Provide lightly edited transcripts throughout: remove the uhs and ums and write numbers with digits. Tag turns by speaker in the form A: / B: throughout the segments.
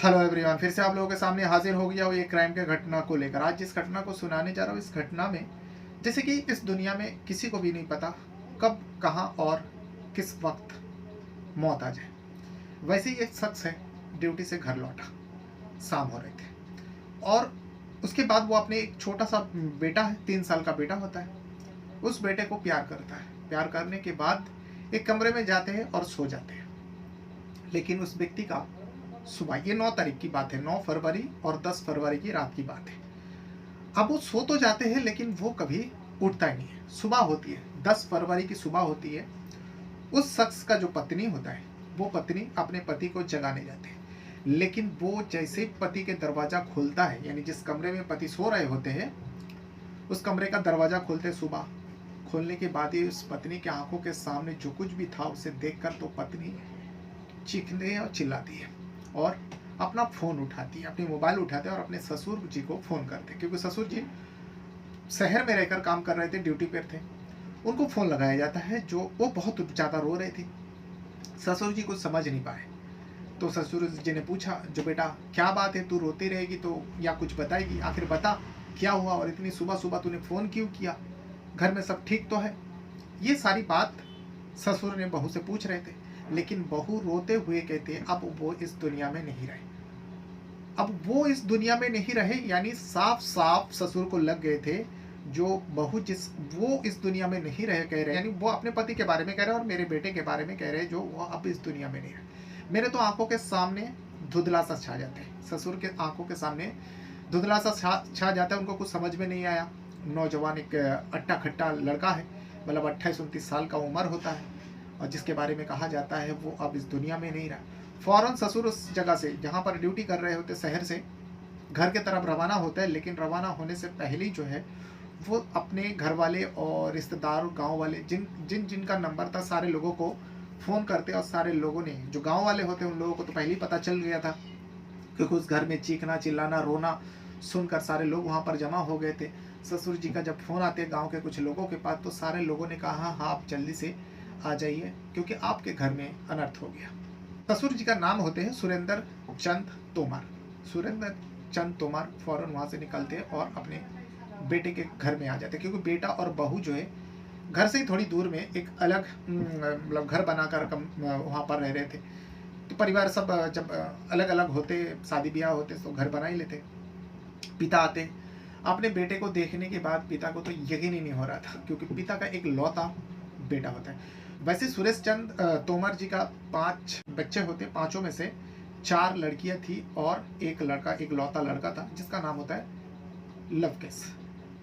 A: Hello everyone, फिर से आप लोगों के सामने हाजिर हो गया हूँ एक क्राइम के घटना को लेकर। आज जिस घटना को सुनाने जा रहा हूँ, इस घटना में जैसे कि इस दुनिया में किसी को भी नहीं पता कब, कहाँ और किस वक्त मौत आ जाए। वैसे ही एक शख्स है, ड्यूटी से घर लौटा, शाम हो रहे थे और उसके बाद वो अपने एक छोटा सा बेटा है, 3 साल का बेटा होता है, उस बेटे को प्यार करता है। प्यार करने के बाद एक कमरे में जाते हैं और सो जाते हैं। लेकिन उस व्यक्ति का सुबह, ये 9 तारीख की बात है, 9 फरवरी और 10 फरवरी की रात की बात है। अब वो सो तो जाते हैं लेकिन वो कभी उठता ही नहीं है। सुबह होती है, 10 फरवरी की सुबह होती है। उस शख्स का जो पत्नी होता है, वो पत्नी अपने पति को जगाने जाते हैं, लेकिन वो जैसे ही पति के दरवाजा खोलता है, यानी जिस कमरे में पति सो रहे होते हैं, उस कमरे का दरवाजा खोलते सुबह खोलने के बाद ही उस पत्नी के आंखों के सामने जो कुछ भी था उसे देखकर तो पत्नी चीखने और चिल्लाती है और अपना फ़ोन उठाती है, अपनी मोबाइल उठाते हैं और अपने ससुर जी को फ़ोन करते हैं, क्योंकि ससुर जी शहर में रहकर काम कर रहे थे, ड्यूटी पर थे। उनको फ़ोन लगाया जाता है, जो वो बहुत ज़्यादा रो रहे थे। ससुर जी कुछ समझ नहीं पाए, तो ससुर जी ने पूछा, जो बेटा क्या बात है, तू रोती रहेगी तो या कुछ बताएगी, आखिर बता क्या हुआ और इतनी सुबह सुबह तूने फ़ोन क्यों किया, घर में सब ठीक तो है। ये सारी बात ससुर ने बहू से पूछ रहे थे, लेकिन बहू रोते हुए कहते अब वो इस दुनिया में नहीं रहे। अब वो इस दुनिया में नहीं रहे यानी साफ साफ ससुर को लग गए थे, जो बहू जिस वो इस दुनिया में नहीं रहे कह रहे, यानी वो अपने पति के बारे में कह रहे और मेरे बेटे के बारे में कह रहे, जो वो अब इस दुनिया में नहीं रहे। मेरे तो आंखों के सामने धुंधला सा छा जाते हैं, ससुर के आंखों के सामने धुंधला सा छा जाता है। उनको कुछ समझ में नहीं आया। नौजवान एक अट्टा खट्टा लड़का है, मतलब 28-29 साल का उम्र होता है, और जिसके बारे में कहा जाता है वो अब इस दुनिया में नहीं रहा। फौरन ससुर उस जगह से, जहाँ पर ड्यूटी कर रहे होते, शहर से घर के तरफ रवाना होता है। लेकिन रवाना होने से पहले जो है वो अपने घर वाले और रिश्तेदार, गांव वाले, जिनका नंबर था, सारे लोगों को फ़ोन करते, और सारे लोगों ने, जो गांव वाले होते उन लोगों को तो पहले ही पता चल गया था, क्योंकि उस घर में चीखना चिल्लाना रोना सुनकर सारे लोग वहाँ पर जमा हो गए थे। ससुर जी का जब फ़ोन आते गांव के कुछ लोगों के पास, तो सारे लोगों ने कहा, हाँ आप जल्दी से आ जाइए क्योंकि आपके घर में अनर्थ हो गया। ससुर जी का नाम होते हैं सुरेंद्र चंद तोमर। सुरेंद्र चंद तोमर फौरन वहाँ से निकलते हैं और अपने बेटे के घर में आ जाते हैं, क्योंकि बेटा और बहू जो है घर से ही थोड़ी दूर में एक अलग मतलब घर बनाकर वहाँ पर रह रहे थे। तो परिवार सब जब अलग अलग होते, शादी ब्याह होते, तो घर बना ही लेते। पिता आते, अपने बेटे को देखने के बाद पिता को तो यकीन ही नहीं हो रहा था, क्योंकि पिता का एक लौता बेटा होता है। वैसे सुरेश चंद तोमर जी का 5 बच्चे होते, 5 में से 4 लड़कियां थी और एक लड़का, एक लौता लड़का था, जिसका नाम होता है लवकेश।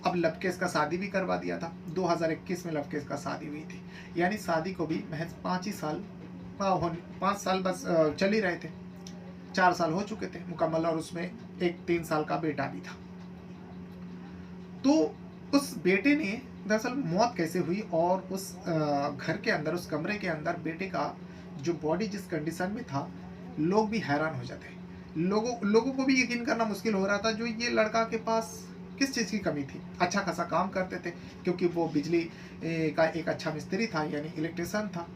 A: अब लवकेश का शादी भी करवा दिया था, 2021 में लवकेश का शादी हुई थी, यानी शादी को भी महज 5 ही साल 5 साल बस चल ही रहे थे। 4 साल हो चुके थे मुकम्मल, और उसमें एक 3 साल का बेटा भी था। तो उस बेटे ने दरअसल मौत कैसे हुई, और उस घर के अंदर, उस कमरे के अंदर बेटे का जो बॉडी जिस कंडीशन में था, लोग भी हैरान हो जाते। लोगों को भी यकीन करना मुश्किल हो रहा था, जो ये लड़का के पास किस चीज़ की कमी थी। अच्छा खासा काम करते थे, क्योंकि वो बिजली का एक अच्छा मिस्त्री था, यानी इलेक्ट्रिशियन था,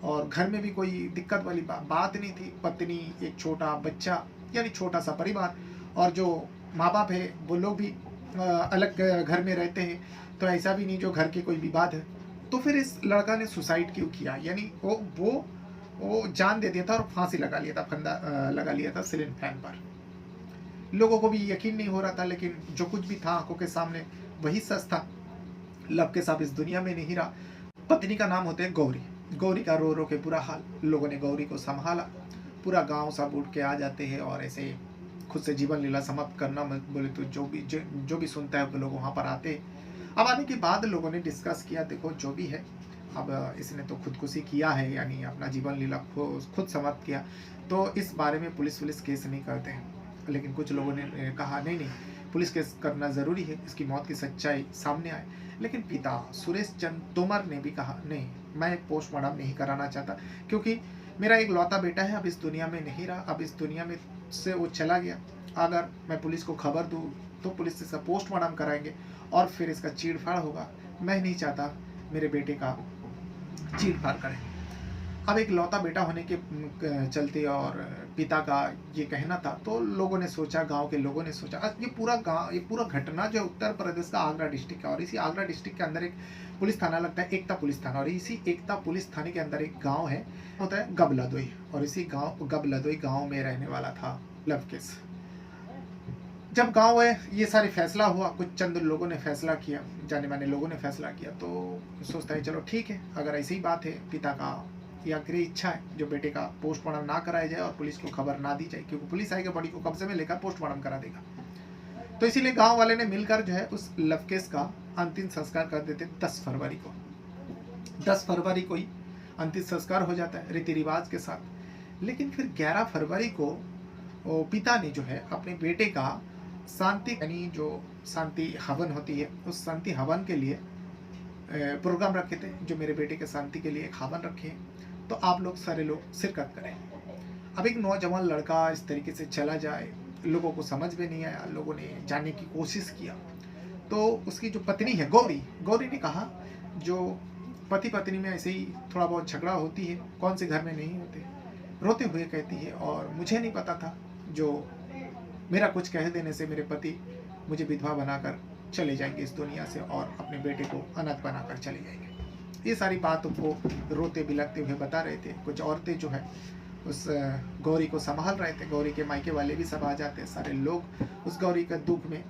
A: और घर में भी कोई दिक्कत वाली बात नहीं थी। पत्नी, एक छोटा बच्चा, यानी छोटा सा परिवार, और जो माँ बाप है वो लोग भी अलग घर में रहते हैं, तो ऐसा भी नहीं जो घर के कोई विवाद है। तो फिर इस लड़का ने सुसाइड क्यों किया, यानी वो जान दे दिया था और फांसी लगा लिया था, फंदा लगा लिया था सीलिंग फैन पर। लोगों को भी यकीन नहीं हो रहा था, लेकिन जो कुछ भी था आंखों के सामने वही सच था। लब के साथ इस दुनिया में नहीं रहा। पत्नी का नाम होते हैं गौरी। गौरी का रो रो के बुरा हाल, लोगों ने गौरी को संभाला। पूरा गांव सब उठ के आ जाते हैं और ऐसे खुद से जीवन लीला समाप्त करना बोले तो जो भी सुनता है वो लोग वहाँ पर आते हैं। अब आने के बाद लोगों ने डिस्कस किया, देखो जो भी है, अब इसने तो खुदकुशी किया है, यानी अपना जीवन लीला खुद समाप्त किया, तो इस बारे में पुलिस केस नहीं करते हैं। लेकिन कुछ लोगों ने कहा नहीं नहीं, पुलिस केस करना ज़रूरी है, इसकी मौत की सच्चाई सामने आए। लेकिन पिता सुरेश चंद तोमर ने भी कहा नहीं, मैं पोस्टमार्टम नहीं कराना चाहता, क्योंकि मेरा एक लौता बेटा है, अब इस दुनिया में नहीं रहा, अब इस दुनिया में से वो चला गया। अगर मैं पुलिस को खबर दूँ तो पुलिस से पोस्टमार्टम कराएंगे और फिर इसका चीड़-फाड़ होगा। मैं नहीं चाहता मेरे बेटे का चीड़-फाड़ करें। अब एक लौता बेटा होने के चलते और पिता का ये कहना था। तो लोगों ने सोचा, गांव के लोगों ने सोचा, ये पूरा घटना जो है उत्तर प्रदेश का आगरा डिस्ट्रिक्ट का, और इसी आगरा डिस्ट्रिक्ट के अंदर एक पुलिस थाना लगता है, एकता पुलिस थाना, और इसी एकता पुलिस थाने के अंदर एक गांव है, होता है गबलदोई, और इसी गांव गबलदोई गांव में रहने वाला था लवकेश। जब गांव है ये सारी फैसला हुआ, कुछ चंद लोगों ने फैसला किया, जाने माने लोगों ने फैसला किया, तो सोचता है चलो ठीक है, अगर ऐसी बात है, पिता का या गृह इच्छा है जो बेटे का पोस्टमार्टम ना कराया जाए और पुलिस को खबर ना दी जाए, क्योंकि पुलिस आएगा बॉडी को कब्जे में लेकर पोस्टमार्टम करा देगा। तो इसीलिए गांव वाले ने मिलकर जो है उस लवकेश का अंतिम संस्कार कर देते 10 फरवरी को। 10 फरवरी को ही अंतिम संस्कार हो जाता है रीति रिवाज के साथ। लेकिन फिर 11 फरवरी को पिता ने जो है अपने बेटे का शांति, यानी जो शांति हवन होती है, उस शांति हवन के लिए प्रोग्राम रखे थे, जो मेरे बेटे के शांति के लिए एक हवन रखे हैं, तो आप लोग सारे लोग शिरकत करें। अब एक नौजवान लड़का इस तरीके से चला जाए, लोगों को समझ में नहीं आया, लोगों ने जानने की कोशिश किया। तो उसकी जो पत्नी है गौरी ने कहा, जो पति पत्नी में ऐसे ही थोड़ा बहुत झगड़ा होती है, कौन से घर में नहीं होते, रोते हुए कहती है, और मुझे नहीं पता था, जो मेरा कुछ कह देने से मेरे पति मुझे विधवा बनाकर चले जाएंगे इस दुनिया से, और अपने बेटे को अनाथ बनाकर चले जाएंगे। ये सारी बात वो रोते बिलखते हुए बता रहे थे। कुछ औरतें जो है उस गौरी को संभाल रहे थे, गौरी के मायके वाले भी सब आ जाते, सारे लोग उस गौरी का दुख में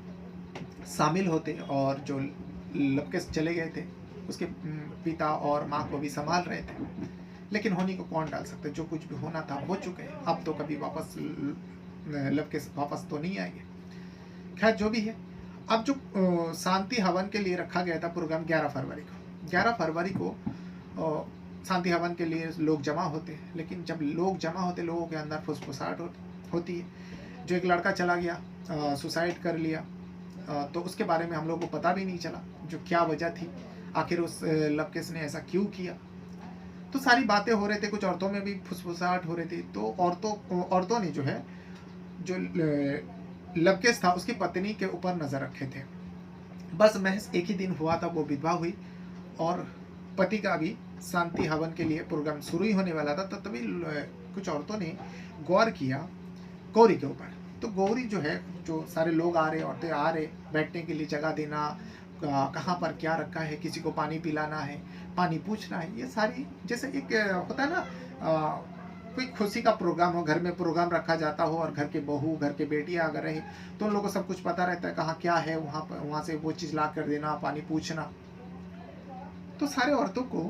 A: शामिल होते, और जो लवकेश चले गए थे उसके पिता और माँ को भी संभाल रहे थे। लेकिन होने को कौन डाल सकते, जो कुछ भी होना था हो चुके हैं, अब तो कभी वापस लवकेश वापस तो नहीं आएंगे। खैर जो भी है, अब जो शांति हवन के लिए रखा गया था प्रोग्राम 11 फरवरी को शांति हवन के लिए लोग जमा होते हैं। लेकिन जब लोग जमा होते, लोगों के अंदर फुसफुसाहट होती है। जो एक लड़का चला गया, सुसाइड कर लिया, तो उसके बारे में हम लोगों को पता भी नहीं चला, जो क्या वजह थी, आखिर उस लवकेश ने ऐसा क्यों किया। तो सारी बातें हो रहे थे, कुछ औरतों में भी फुसफुसाहट हो रही थी। तो औरतों ने जो है, जो लवकेश था उसकी पत्नी के ऊपर नजर रखे थे। बस महज एक ही दिन हुआ था, वो विधवा हुई, और पति का भी शांति हवन के लिए प्रोग्राम शुरू ही होने वाला था। तो तभी कुछ औरतों ने गौर किया गौरी के ऊपर। तो गौरी जो है, जो सारे लोग आ रहे, औरतें आ रहे, बैठने के लिए जगह देना, कहाँ पर क्या रखा है, किसी को पानी पिलाना है, पानी पूछना है, ये सारी जैसे एक होता है ना, कोई खुशी का प्रोग्राम हो, घर में प्रोग्राम रखा जाता हो, और घर के बहू, घर के बेटियां अगर रहे तो उन लोगों को सब कुछ पता रहता है, कहाँ क्या है, वहाँ से वो चीज़ ला कर देना, पानी पूछना। तो सारे औरतों को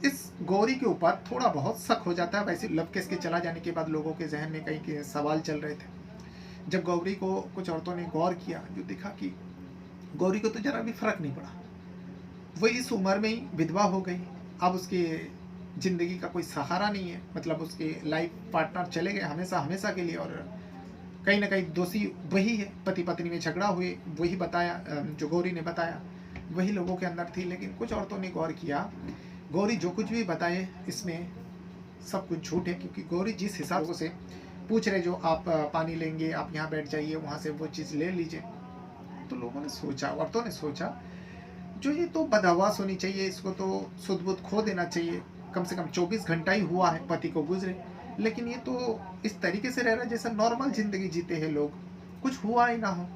A: इस गौरी के ऊपर थोड़ा बहुत शक हो जाता है। वैसे लवकेश के चला जाने के बाद लोगों के जहन में कई के सवाल चल रहे थे। जब गौरी को कुछ औरतों ने गौर किया, जो देखा कि गौरी को तो जरा भी फर्क नहीं पड़ा, वो इस उम्र में ही विधवा हो गई, अब उसके जिंदगी का कोई सहारा नहीं है, मतलब उसके लाइफ पार्टनर चले गए हमेशा के लिए, और कहीं ना कहीं दोषी वही है। पति पत्नी में झगड़ा हुए, वही बताया, जो गौरी ने बताया वही लोगों के अंदर थी। लेकिन कुछ औरतों ने गौर किया, गौरी जो कुछ भी बताए इसमें सब कुछ झूठ है, क्योंकि गौरी जिस हिसाब से पूछ रहे, जो आप पानी लेंगे, आप यहाँ बैठ जाइए, वहाँ से वो चीज़ ले लीजिए। तो लोगों ने सोचा, औरतों ने सोचा, जो ये तो बदहवास होनी चाहिए, इसको तो सुध बुध खो देना चाहिए। कम से कम 24 घंटा ही हुआ है पति को गुजरे, लेकिन ये तो इस तरीके से रह रहा है जैसा नॉर्मल जिंदगी जीते हैं लोग, कुछ हुआ ही ना हो,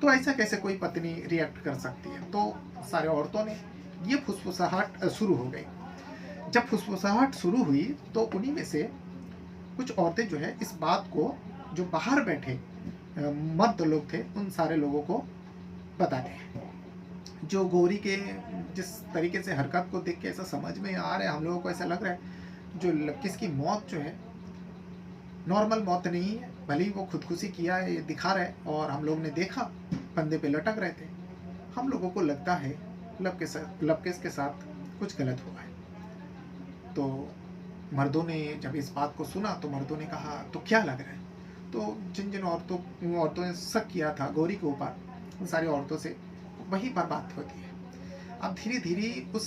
A: तो ऐसा कैसे कोई पत्नी रिएक्ट कर सकती है। तो सारे औरतों ने ये फुसफुसाहट शुरू हो गई। जब फुसफुसाहट शुरू हुई तो उन्हीं में से कुछ औरतें जो है इस बात को, जो बाहर बैठे मर्द लोग थे, उन सारे लोगों को बताते हैं। जो गौरी के जिस तरीके से हरकत को देख के ऐसा समझ में आ रहा है, हम लोगों को ऐसा लग रहा है जो लवकेश की मौत जो है नॉर्मल मौत नहीं है, भले ही वो खुदकुशी किया है ये दिखा रहा है, और हम लोग ने देखा फंदे पे लटक रहे थे। हम लोगों को लगता है लवकेश के साथ कुछ गलत हुआ है। तो मर्दों ने जब इस बात को सुना तो मर्दों ने कहा, तो क्या लग रहा है। तो जिन जिन औरतों ने शक किया था गौरी के ऊपर, उन सारी औरतों से वही पर बात होती है। अब धीरे धीरे उस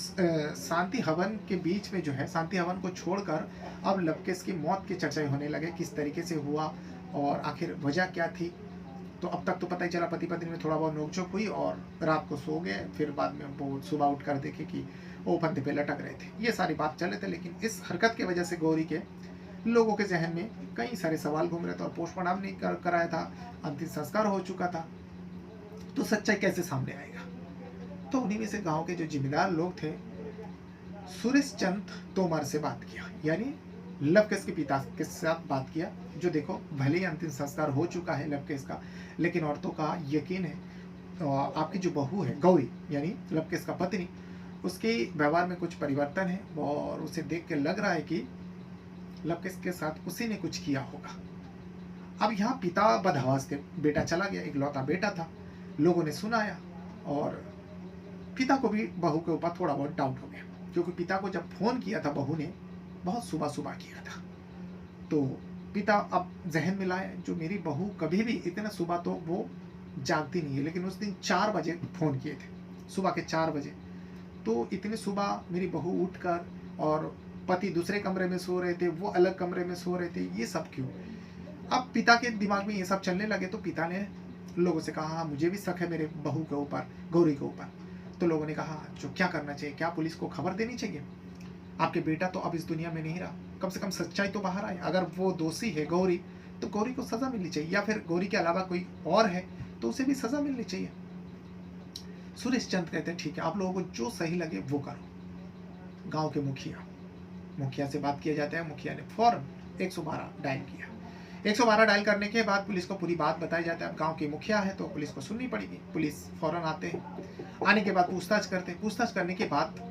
A: शांति हवन के बीच में जो है, शांति हवन को छोड़कर अब लवकेश की मौत की चर्चा होने लगे, किस तरीके से हुआ और आखिर वजह क्या थी। तो अब तक तो पता ही चला पति पत्नी में थोड़ा बहुत नोकझोंक हुई और रात को सो गए, फिर बाद में वो सुबह उठ कर देखे कि वो फंदे पे लटक रहे थे। ये सारी बात चले थे, लेकिन इस हरकत की वजह से गौरी के लोगों के जहन में कई सारे सवाल घूम रहे थे और पोस्टमार्टम नहीं कराया था, अंतिम संस्कार हो चुका था, तो सच्चाई कैसे सामने आएगा। तो उन्हीं में से गांव के जो जिम्मेदार लोग थे, सुरेश चंद तोमर से बात किया, यानी लवकेश के पिता के साथ बात किया। जो देखो, भले ही अंतिम संस्कार हो चुका है लवकेश का, लेकिन औरतों का यकीन है आपकी जो बहू है गौरी, यानी लवकेश का पत्नी, उसके व्यवहार में कुछ परिवर्तन है और उसे देख के लग रहा है कि लवकेश के साथ उसी ने कुछ किया होगा। अब यहाँ पिता बदहवास थे, बेटा चला गया, इकलौता बेटा था, लोगों ने सुनाया और पिता को भी बहू के ऊपर थोड़ा बहुत डाउट हो गया, क्योंकि पिता को जब फोन किया था बहू ने, बहुत सुबह सुबह किया था। तो पिता अब जहन में लाए, जो मेरी बहू कभी भी इतना सुबह तो वो जागती नहीं है, लेकिन उस दिन 4 बजे फोन किए थे, सुबह के 4 बजे। तो इतने सुबह मेरी बहू उठकर, और पति दूसरे कमरे में सो रहे थे, वो अलग कमरे में सो रहे थे, ये सब क्यों। अब पिता के दिमाग में ये सब चलने लगे, तो पिता ने लोगों से कहा, हाँ मुझे भी शक है मेरे बहू के ऊपर, गौरी के ऊपर। तो लोगों ने कहा, जो क्या करना चाहिए, क्या पुलिस को खबर देनी चाहिए, आपके बेटा तो अब इस दुनिया में नहीं रहा, कम से कम सच्चाई तो बाहर आए, अगर वो दोषी है गौरी, तो गौरी को सजा मिलनी चाहिए, या फिर गौरी के अलावा कोई और है तो उसे भी सजा मिलनी चाहिए। सुरेश चंद कहते हैं, ठीक है, आप लोगों को जो सही लगे वो करो। गांव के मुखिया से बात किया जाता है, मुखिया ने फौरन 112 डायल किया। 112 डायल करने के बाद पुलिस को पूरी बात बताई जाती है। अब गांव के मुखिया है तो पुलिस को सुननी पड़ेगी। पुलिस फौरन आते हैं, आने के बाद पूछताछ करते हैं। पूछताछ करने के बाद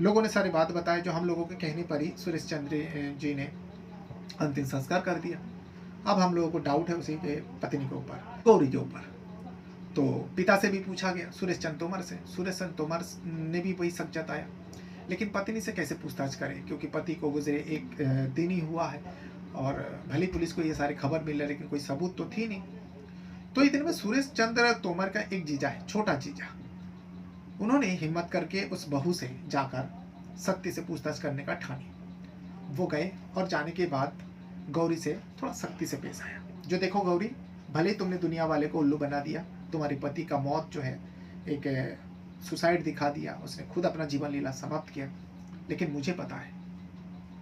A: लोगों ने सारी बात बताई, जो हम लोगों के कहने पर ही सुरेश चंद्र जी ने अंतिम संस्कार कर दिया। अब हम लोगों को डाउट है उसी के पत्नी के ऊपर, गौरी के ऊपर। तो पिता से भी पूछा गया, सुरेश चंद तोमर से। सुरेश चंद तोमर ने भी वही शक जताया, लेकिन पत्नी से कैसे पूछताछ करें, क्योंकि पति को गुजरे 1 दिन ही हुआ है और भले पुलिस को ये सारी खबर मिल रही, लेकिन कोई सबूत तो थी नहीं। तो इतने में सुरेश चंद्र तोमर का एक जीजा है, छोटा जीजा, उन्होंने हिम्मत करके उस बहू से जाकर सख्ती से पूछताछ करने का ठानी। वो गए और जाने के बाद गौरी से थोड़ा सख्ती से पेश आया। जो देखो गौरी, भले तुमने दुनिया वाले को उल्लू बना दिया, तुम्हारे पति का मौत जो है एक सुसाइड दिखा दिया, उसने खुद अपना जीवन लीला समाप्त किया, लेकिन मुझे पता है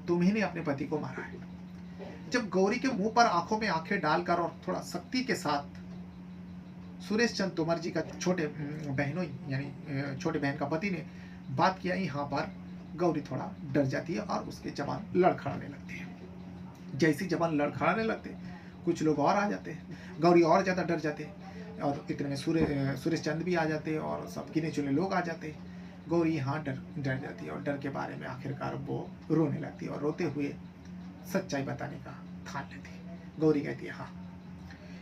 A: तुम्ही ने अपने पति को मारा है। जब गौरी के मुंह पर आंखों में आंखें डालकर और थोड़ा सख्ती के साथ सुरेश चंद तोमर जी का छोटे बहनों, यानी छोटे बहन का पति ने बात किया, यहाँ पर गौरी थोड़ा डर जाती है और उसके जबान लड़खड़ाने लगती है। जैसी जबान लड़खड़ाने लगते, कुछ लोग और आ जाते हैं, गौरी और ज़्यादा डर जाते हैं, और इतने में सुरेश चंद भी आ जाते हैं और सब गिने चुने लोग आ जाते हैं। गौरी यहाँ डर जाती है और डर के बारे में आखिरकार वो रोने लगती है और रोते हुए सच्चाई बताने का ठान लेती है। गौरी कहती है, हाँ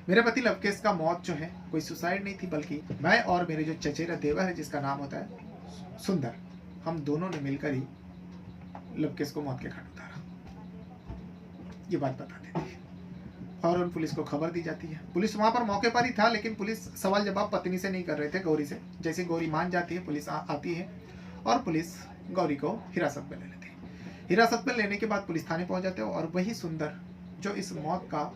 A: मेरे पति लवकेश का मौत जो है कोई सुसाइड नहीं थी, बल्कि मैं और मेरे जो चचेरा देवर है जिसका नाम होता है सुंदर, हम दोनों ने मिलकर ही लवकेश को मौत के घाट उतारा। ये बात बता देती है। फौरन पुलिस को खबर दी जाती है। पुलिस वहां पर मौके पर ही था, लेकिन पुलिस सवाल जवाब पत्नी से नहीं कर रहे थे, गौरी से। जैसे गौरी मान जाती है, पुलिस आती है और पुलिस गौरी को हिरासत में ले लेती है। हिरासत में लेने के बाद पुलिस थाने पहुंच जाते हैं और वही सुंदर जो इस मौत का,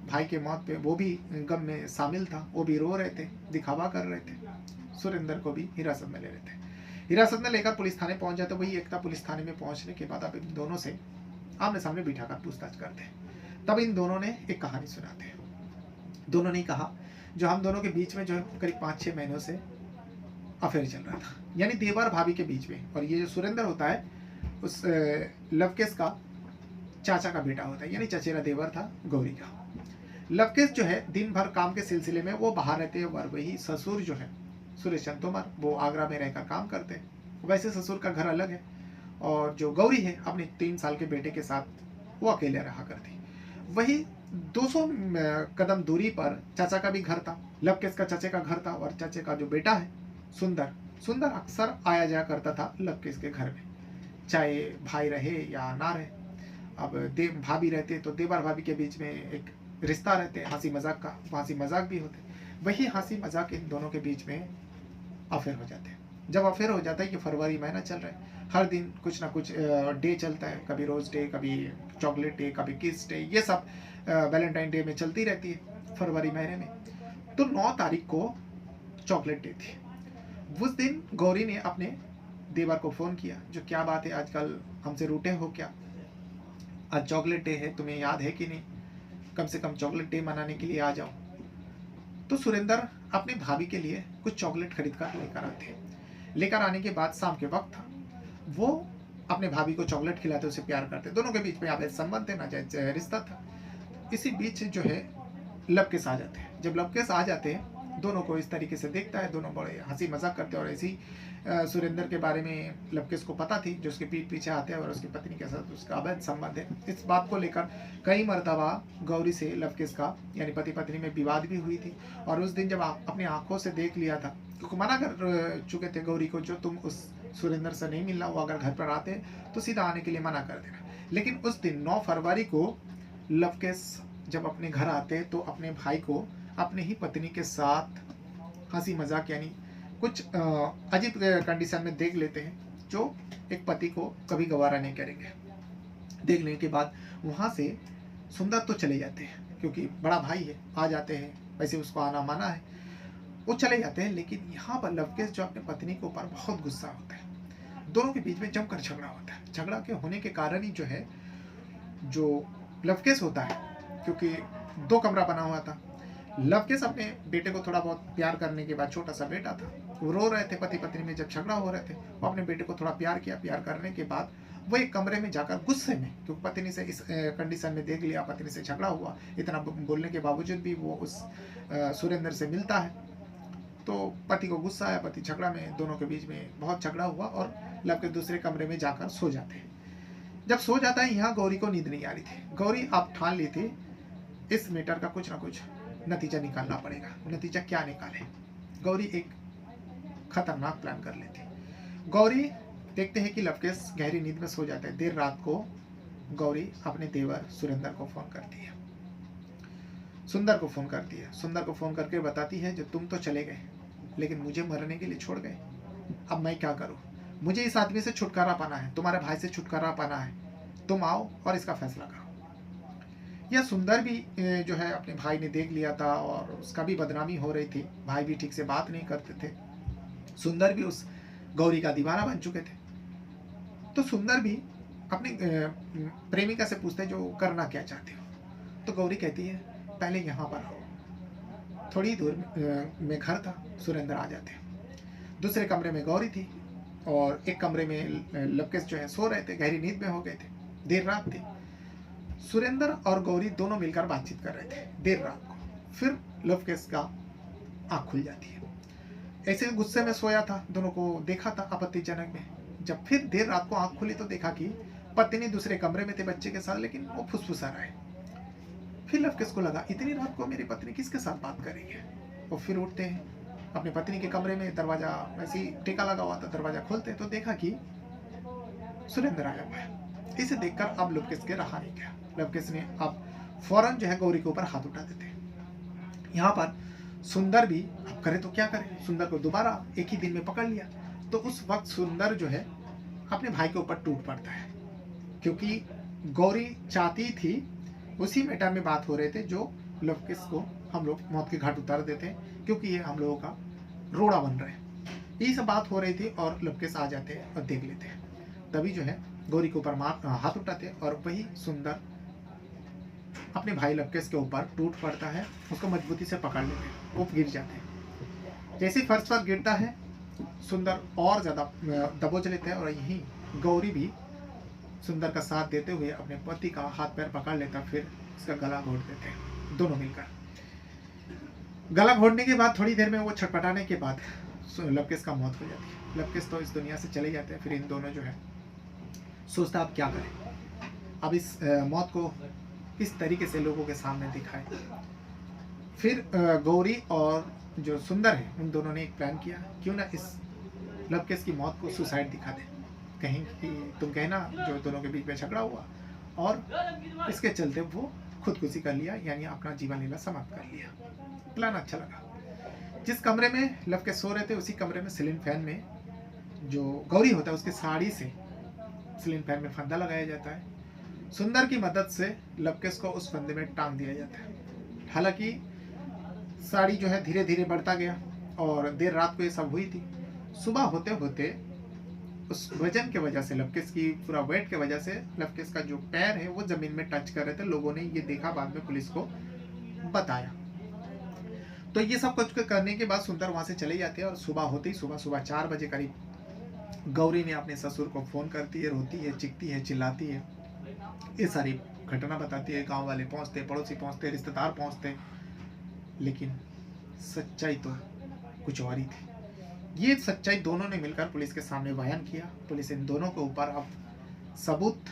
A: भाई के मौत पे वो भी गम में शामिल था, वो भी रो रहे थे, दिखावा कर रहे थे, सुरेंद्र को भी हिरासत में ले लेते हैं। हिरासत में लेकर पुलिस थाने पहुंच जाते। वही एकता पुलिस थाने में पहुंचने के बाद अब इन दोनों से आमने सामने बिठाकर पूछताछ करते हैं। तब इन दोनों ने एक कहानी सुनाते हैं। दोनों ने कहा, जो हम दोनों के बीच में जो है करीब 5-6 महीनों से अफेयर चल रहा था, यानी देवर भाभी के बीच में। और ये जो सुरेंद्र होता है उस लवकेश का चाचा का बेटा होता है, यानी चचेरा देवर था गौरी का। लवकेश जो है दिन भर काम के सिलसिले में वो बाहर रहते हैं, और वही ससुर जो है सुरेश चंद तोमर, वो आगरा में रहकर काम करते हैं। वैसे ससुर का घर अलग है, और जो गौरी है अपने 3 साल के बेटे के साथ वो अकेले रहा करती। वही 200 कदम दूरी पर चाचा का भी घर था, लवकेश का चाचे का घर था, और चाचे का जो बेटा है सुंदर अक्सर आया जाया करता था लवकेश के घर में, चाहे भाई रहे या ना रहे। अब भाभी रहते तो देवर भाभी के बीच में एक रिश्ता रहते, हंसी मजाक का, हंसी मजाक भी होते। वही हंसी मजाक इन दोनों के बीच में अफेयर हो जाते हैं। जब अफेयर हो जाता है, ये फरवरी महीना चल रहा है, हर दिन कुछ ना कुछ डे चलता है, कभी रोज डे, कभी चॉकलेट डे, कभी किस डे, ये सब वैलेंटाइन डे में चलती रहती है फरवरी महीने में। तो 9 तारीख को चॉकलेट डे थी। उस दिन गौरी ने अपने देवर को फोन किया, जो क्या बात है आजकल हमसे रूठे हो क्या, आज चॉकलेट डे है, तुम्हें याद है कि नहीं? कम से कम चॉकलेट डे मनाने के लिए आ जाओ। तो सुरेंद्र अपनी भाभी के लिए कुछ चॉकलेट खरीद कर लेकर आते। लेकर आने के बाद शाम के वक्त वो अपने भाभी को चॉकलेट खिलाते, उसे प्यार करते। दोनों के बीच में अवैध संबंध थे, नाजायज रिश्ता था। इसी बीच जो है लवकेश आ जाते हैं। जब लवकेश आ जाते हैं, दोनों को इस तरीके से देखता है, दोनों बड़े हंसी मजाक करते हैं। और ऐसी सुरेंद्र के बारे में लवकेश को पता थी, जो उसके पीठ पीछे आते हैं और उसकी पत्नी के साथ उसका अवैध संबंध है। इस बात को लेकर कई मरतबा गौरी से लवकेश का यानी पति पत्नी में विवाद भी हुई थी। और उस दिन जब अपनी आंखों से देख लिया था, क्योंकि मना कर चुके थे गौरी को, जो तुम उस सुरेंद्र से नहीं मिलना, वो अगर घर पर आते तो सीधा आने के लिए मना कर देना। लेकिन उस दिन 9 फरवरी को लवकेश जब अपने घर आते तो अपने भाई को अपने ही पत्नी के साथ हंसी मजाक यानी कुछ अजीब कंडीशन में देख लेते हैं, जो एक पति को कभी गवारा नहीं करेंगे। देख लेने के बाद वहाँ से सुंदर तो चले जाते हैं, क्योंकि बड़ा भाई है, आ जाते हैं, वैसे उसको आना माना है, वो चले जाते हैं। लेकिन यहाँ पर लवकेश जो अपने पत्नी के ऊपर बहुत गुस्सा होता है। दोनों के बीच में जमकर झगड़ा होता है। झगड़ा के होने के कारण ही जो है, जो लवकेश होता है, क्योंकि 2 कमरा बना हुआ था, लवकेश अपने बेटे को थोड़ा बहुत प्यार करने के बाद, छोटा सा बेटा था, वो रो रहे थे पति पत्नी में, जब झगड़ा हो रहे थे, वो अपने बेटे को थोड़ा प्यार किया। प्यार करने के बाद वो एक कमरे में जाकर गुस्से में, क्योंकि पत्नी से इस कंडीशन में देख लिया, पत्नी से झगड़ा हुआ, इतना बोलने के बावजूद भी वो उस सुरेंद्र से मिलता है, तो पति को गुस्सा आया, पति झगड़ा में, दोनों के बीच में बहुत झगड़ा हुआ और लवकेश दूसरे कमरे में जाकर सो जाते हैं। जब सो जाता है, यहाँ गौरी को नींद नहीं आ रही थी। गौरी अब ठान ली थी, इस मैटर का कुछ ना कुछ नतीजा निकालना पड़ेगा। नतीजा क्या निकाले? गौरी एक खतरनाक प्लान कर लेती। गौरी देखते हैं कि लवकेश गहरी नींद में सो जाता है। देर रात को गौरी अपने देवर सुरेंद्र को फोन करती है, सुंदर को फोन करती है। सुंदर को फोन करके बताती है, जो तुम तो चले गए, लेकिन मुझे मरने के लिए छोड़ गए। अब मैं क्या करूं? मुझे इस आदमी से छुटकारा पाना है, तुम्हारे भाई से छुटकारा पाना है। तुम आओ और इसका फैसला करो। यह सुंदर भी जो है अपने भाई ने देख लिया था और उसका भी बदनामी हो रही थी। भाई भी ठीक से बात नहीं करते थे। सुंदर भी उस गौरी का दीवाना बन चुके थे। तो सुंदर भी अपनी प्रेमिका से पूछते हैं, जो करना क्या चाहते हो? तो गौरी कहती है, पहले यहाँ पर आओ। थोड़ी दूर में घर था, सुरेंद्र आ जाते। दूसरे कमरे में गौरी थी और एक कमरे में लवकेश जो है सो रहे थे, गहरी नींद में हो गए थे, देर रात थी। सुरेंद्र और गौरी दोनों मिलकर बातचीत कर रहे थे देर रात को। फिर लवकेश का आँख खुल जाती है। ऐसे गुस्से में सोया था, दोनों को देखा था आपत्तिजनक में। जब फिर देर रात को आँख खुली तो देखा कि पत्नी दूसरे कमरे में थे बच्चे के साथ, लेकिन वो फुसफुसा रहा है। फिर लवकेश को लगा, इतनी रात को मेरी पत्नी किसके साथ बात कर रही है। वो फिर उठते हैं, अपनी पत्नी के कमरे में दरवाजा ऐसे ही टेका लगा हुआ था, दरवाजा खोलते हैं तो देखा कि सुरेंद्र आया हुआ है। इसे देखकर अब लवकेश के रहा नहीं गया। लवकेश ने अब फौरन जो है गौरी के ऊपर हाथ उठा देते। यहाँ पर सुंदर भी अब करे तो क्या करे, सुंदर को दोबारा एक ही दिन में पकड़ लिया। तो उस वक्त सुंदर जो है अपने भाई के ऊपर टूट पड़ता है, क्योंकि गौरी चाहती थी, उसी मैटर में बात हो रहे थे, जो लवकेश को हम लोग मौत के घाट उतार देते हैं, क्योंकि ये हम लोगों का रोड़ा बन रहा है। यही सब बात हो रही थी और लवकेश आ जाते हैं और देख लेते हैं। तभी जो है गौरी के ऊपर हाथ उठाते और वही सुंदर अपने भाई लवकेश के ऊपर टूट पड़ता है, उसको मजबूती से पकड़ लेते हैं, वो गिर जाते हैं। जैसे फर्श पर गिरता है, सुंदर और ज्यादा दबोच लेते हैं और यहीं गौरी भी सुंदर का साथ देते हुए अपने पति का हाथ पैर पकड़ लेता, फिर उसका गला घोट देते हैं दोनों मिलकर। गला घोटने के बाद थोड़ी देर में वो छटपटाने के बाद लवकेश का मौत हो जाती है। लवकेश तो इस दुनिया से चले जाते हैं। फिर इन दोनों जो है सोचता अब क्या करें, अब इस मौत को किस तरीके से लोगों के सामने दिखाए। फिर गौरी और जो सुंदर है, उन दोनों ने एक प्लान किया, क्यों ना इस लवकेश की मौत को सुसाइड दिखा दें। कहीं कि तुम कहना जो दोनों के बीच में झगड़ा हुआ और इसके चलते वो खुदकुशी कर लिया, यानी अपना जीवन लीला समाप्त कर लिया। प्लान अच्छा लगा। जिस कमरे में लवकेश सो रहे थे, उसी कमरे में सीलिंग फैन में जो गौरी होता है, उसकी साड़ी से सीलिंग फैन में फंदा लगाया जाता है। सुंदर की मदद से लवकेश को उस फंदे में टांग दिया जाता है। हालांकि साड़ी जो है धीरे धीरे बढ़ता गया और देर रात को ये सब हुई थी। सुबह होते होते उस वजन की वजह से, लवकेश की पूरा वेट की वजह से लवकेश का जो पैर है वो ज़मीन में टच कर रहे थे। लोगों ने ये देखा, बाद में पुलिस को बताया। तो ये सब कुछ करने के बाद सुंदर वहाँ से चली जाती है और सुबह होते ही, सुबह 4 बजे करीब, गौरी ने अपने ससुर को फ़ोन करती है, रोती है, चीखती है, चिल्लाती है। ये सारी घटना बताती है। गाँव वाले पहुँचते, पड़ोसी पहुँचते, रिश्तेदार पहुँचते, लेकिन सच्चाई तो कुछ और ही थी। ये सच्चाई दोनों ने मिलकर पुलिस के सामने बयान किया। पुलिस इन दोनों के ऊपर अब सबूत,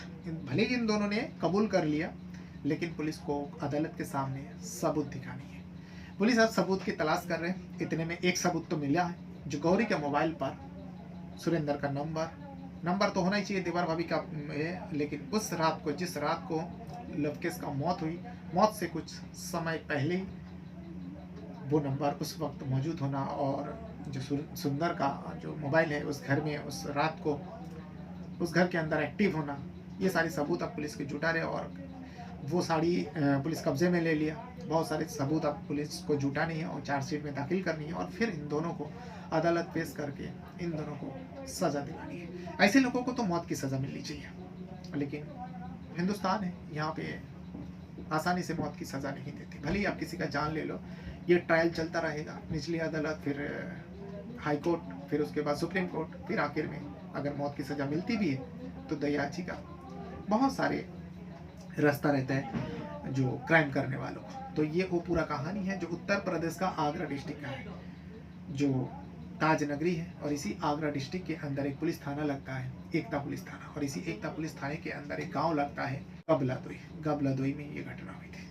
A: भले ही इन दोनों ने कबूल कर लिया, लेकिन पुलिस को अदालत के सामने सबूत दिखानी है। पुलिस अब सबूत की तलाश कर रहे हैं। इतने में एक सबूत तो मिला है, जो गौरी के मोबाइल पर सुरेंद्र का नंबर तो होना ही चाहिए, देवर भाभी का है, लेकिन उस रात को, जिस रात को लवकेश का मौत हुई, मौत से कुछ समय पहले ही वो नंबर उस वक्त मौजूद होना और जो सुंदर का जो मोबाइल है उस घर में उस रात को उस घर के अंदर एक्टिव होना, ये सारे सबूत अब पुलिस के जुटा रहे। और वो साड़ी पुलिस कब्जे में ले लिया। बहुत सारे सबूत अब पुलिस को जुटानी है और चार्जशीट में दाखिल करनी है और फिर इन दोनों को अदालत पेश करके इन दोनों को सज़ा दिलानी है। ऐसे लोगों को तो मौत की सज़ा मिलनी चाहिए, लेकिन हिंदुस्तान है, यहाँ पे आसानी से मौत की सज़ा नहीं देती। भले ही आप किसी का जान ले लो, ये ट्रायल चलता रहेगा, निचली अदालत, फिर हाई कोर्ट, फिर उसके बाद सुप्रीम कोर्ट, फिर आखिर में अगर मौत की सज़ा मिलती भी है तो दयाची का बहुत सारे रास्ता रहता है जो क्राइम करने वालों को। तो ये वो पूरा कहानी है जो उत्तर प्रदेश का आगरा डिस्ट्रिक्ट का है, जो ताज नगरी है। और इसी आगरा डिस्ट्रिक्ट के अंदर एक पुलिस थाना लगता है, एकता पुलिस थाना, और इसी एकता पुलिस थाने के अंदर एक गांव लगता है गबलादोई में ये घटना हुई थी।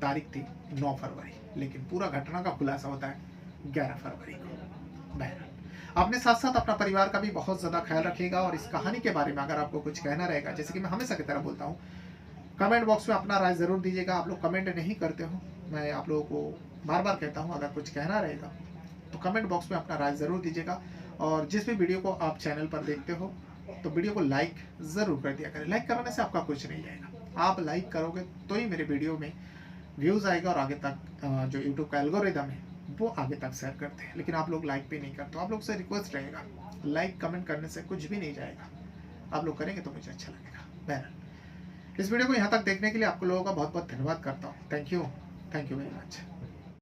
A: तारीख थी 9 फरवरी, लेकिन पूरा घटना का खुलासा होता है 11 फरवरी को। बहरहाल अपने साथ साथ अपना परिवार का भी बहुत ज़्यादा ख्याल रखिएगा। और इस कहानी के बारे में अगर आपको कुछ कहना रहेगा, जैसे कि मैं हमेशा की तरह बोलता हूँ, कमेंट बॉक्स में अपना राय ज़रूर दीजिएगा। आप लोग कमेंट नहीं करते हो, मैं आप लोगों को बार बार कहता हूँ, अगर कुछ कहना रहेगा तो कमेंट बॉक्स में अपना राय ज़रूर दीजिएगा। और जिस भी वीडियो को आप चैनल पर देखते हो तो वीडियो को लाइक ज़रूर कर दिया करें। लाइक करने से आपका कुछ नहीं जाएगा, आप लाइक करोगे तो ही मेरे वीडियो में व्यूज़ आएगा और आगे तक जो यूट्यूब का एल्गोरिदम है वो आगे तक शेयर करते हैं। लेकिन आप लोग लाइक भी नहीं करते। आप लोग से रिक्वेस्ट रहेगा, लाइक कमेंट करने से कुछ भी नहीं जाएगा, आप लोग करेंगे तो मुझे अच्छा लगेगा। बहरहाल इस वीडियो को यहाँ तक देखने के लिए आपको लोगों का बहुत बहुत धन्यवाद करता हूँ। Thank you very much.